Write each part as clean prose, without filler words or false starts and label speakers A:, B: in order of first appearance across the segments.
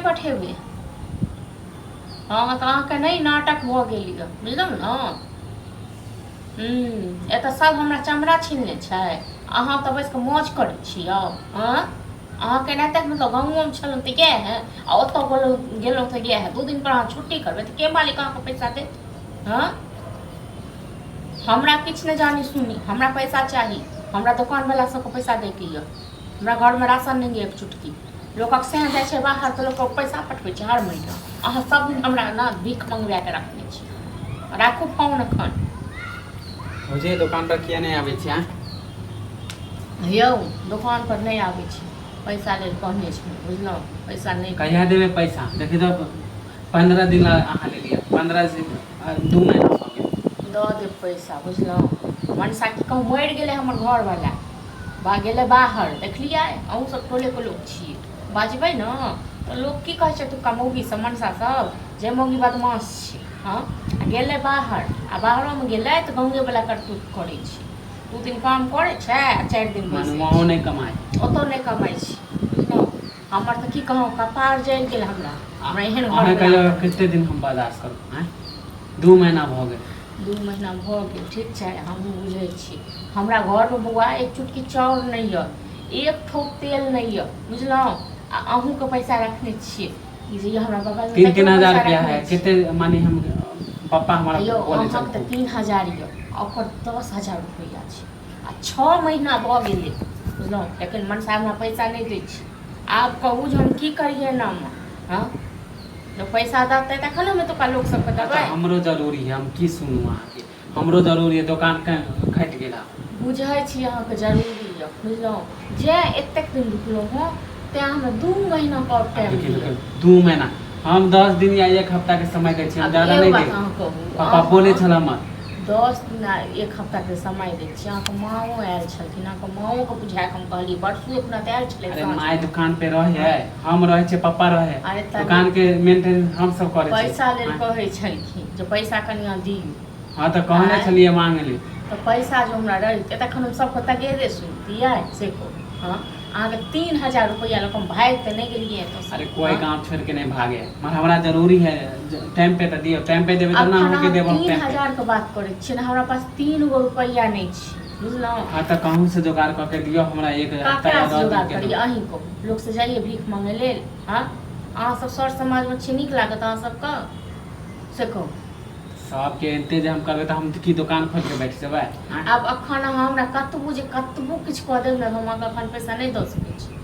A: पठेबे। हाँ तो अहाँके नहीं नाटक भ गेल यऽ, बुझलहुँ ने। एतऽ सब हमरा चमड़ा छीनने छै, अहाँ तऽ बैस कऽ मौज करै छियै। अहाँके एनाहिते मतलब गाँवोमे छलहुँ तऽ इएह है, आ ओतऽ गेलहुँ तऽ इएह है। 2 दिन पर अहाँ छुट्टी करबै तऽ के मालिक अहाँके पैसा देत? हाँ हमरा किछु नहि जानी सुनी, हमरा पैसा चाही। हमरा दोकानवला सबके पैसा दैके यऽ। हमरा घरमे राशन नहि यऽ एक चुटकी। लोकक सेह जाइ छै बाहर तऽ लोकके पैसा पठबै छै हर महीना। अहाँ सब दिन हमरा ने भीख मंगबा के रखने छी। राखू फोन एखन।
B: मुझे दुकान पर किया नहीं आबै छी?
A: यौ दुकान पर नहीं आबै छी, पैसा लेल कहने छी, बुझलहुँ। पैसा नहीं
B: कहिया देबै पैसा? देखी तो 15 दिन अहाँ ले लिया, 15 से 2 महीना हो गेल।
A: दऽ देब पैसा, बुझलहुँ। मनसा की कहूँ मरि गेलै हमर घरवला, गेलै बाहर, देखलियै। अहूँ सब टोलेके लोक छियै, बाजबै ने तऽ लोक की कहै छै एतुक्का मौगी सब, मनसा सब, जे मौगी बदमाश छै। हाँ गेलै बाहर, आ बाहरोमे गेलै तऽ गाँवेवला करतूत करै छै। 2 दिन काम करै छै आ 4 दिन बैसै छै।
B: नहीं कमाए,
A: ओतौ नहीं कमाइ छै, बुझलहुँ। हमर तऽ की कहूँ कपार जलि गेल हमरा एहन
B: घर कते दिन हम बर्दाश्त करू? 2 महीना भऽ गेल।
A: 2 महीना भऽ गेल, ठीक छै, हमहूँ बुझै छी। हमरा घरमे बौआ एक चुटकी चाउर नहीं यऽ, एक ठोप तेल नहीं यऽ, बुझलहुँ। आ अहूँके पैसा रखने छियै, जे हमरा बगल में
B: 3 हजार रुपया है, कते मानी हम पापा हमारा बोले
A: अहाँके तऽ 3000 यऽ, ओकर 10,000 रुपया छै। आ 6 महीना भऽ गेलै, बुझलहुँ। लेकिन मनसा हमरा पैसा नहीं दै छै। आब कहू जे हम की करियै नामे। हाँ जब पैसा देतै तखन हम एतुक्का लोक सबके देबै।
B: हमरो जरूरी है, हम की सुनू अहाँके। हमरो जरूरी है, दुकान घटि गेला। बुझै
A: छी अहाँके जरूरी यऽ, बुझलहुँ। जे एतेक दिन रुकलहुँ हँ तेँ हमरा 2 महीना का टाइम दिअ।
B: 2 महीना हम 10 दिन या 1 हफ्ता के समय दै छी, हम ज्यादा नहीं देब। पापा बोले छला मत
A: 10 दिन आ 1 हफ्ता के समय दै छी। अहाँके माँओ आयल छलखिन, अहाँके माँओ के बुझाए हम कहलियै परसू अपना तऽ आयल छलै।
B: अरे माय दुकान पे रहे, हम रहे छै, पापा रहे, दुकान के मेंटेन हम सब करे छी।
A: पैसा लेल कहै छलखिन जे पैसा कनिया दियौ।
B: हाँ तो कहने छलिए मांगे ले,
A: तो पैसा जो हमरा रहिते तखन हम सबके तगेदे सुनतियै से को। हाँ अहाँके 3000 रुपया लऽ हम भागि तऽ नहीं गेलियै तो।
B: अरे कोई काम छोड़ के नहीं भागे, मगर हमरा जरूरी है, टाइम पे तो दियो। टाइम पे देबे तब ना हमके देबो।
A: 3000 के बात करै छियै, हमरा पास 3 गो रुपया नहीं छै, बुझलहुँ।
B: हाँ तो कहूँ से जुगाड़ करके दियो हमरा। एक
A: जुगाड़ करिए अहीं को, लोक से जाइए भीख मांगे लेल। हाँ अहाँ सब सर समाज में छी, नीक लागत अहाँ सबके से कहू।
B: सबके एते जे हम करबै तऽ हम की दुकान खोल के बैठ जेबै?
A: आब अखन हमरा कतबो किछु कऽ देब ने, हम अखन पैसा नहीं दऽ सकै छी।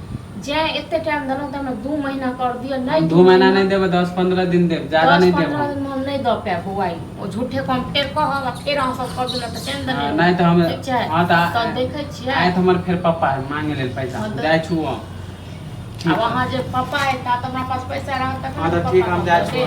A: जे एते टाइम देलहुँ तऽ हमरा 2 महीना कर दिअ। नहीं
B: 2 महीना नहीं देबै, 10-15 दिन देब, ज्यादा नहीं देब।
A: 10-15 दिन में हम नहीं दऽ पाएब बौआ, ओ झूठे को हम फेर कहब, फेर अहाँ सब कर देलहुँ तऽ टेंशन नहीं।
B: नहीं तो हम
A: ठीक छै,
B: हाँ
A: तऽ देखै छियै।
B: आइ तऽ हमर फेर पापा मांगे लेल पैसा जाइ छु।
A: अब अहाँ जे पापा एता तऽ हमरा पास पैसा रहत तखन।
B: हाँ तो ठीक, हम जाइ छु।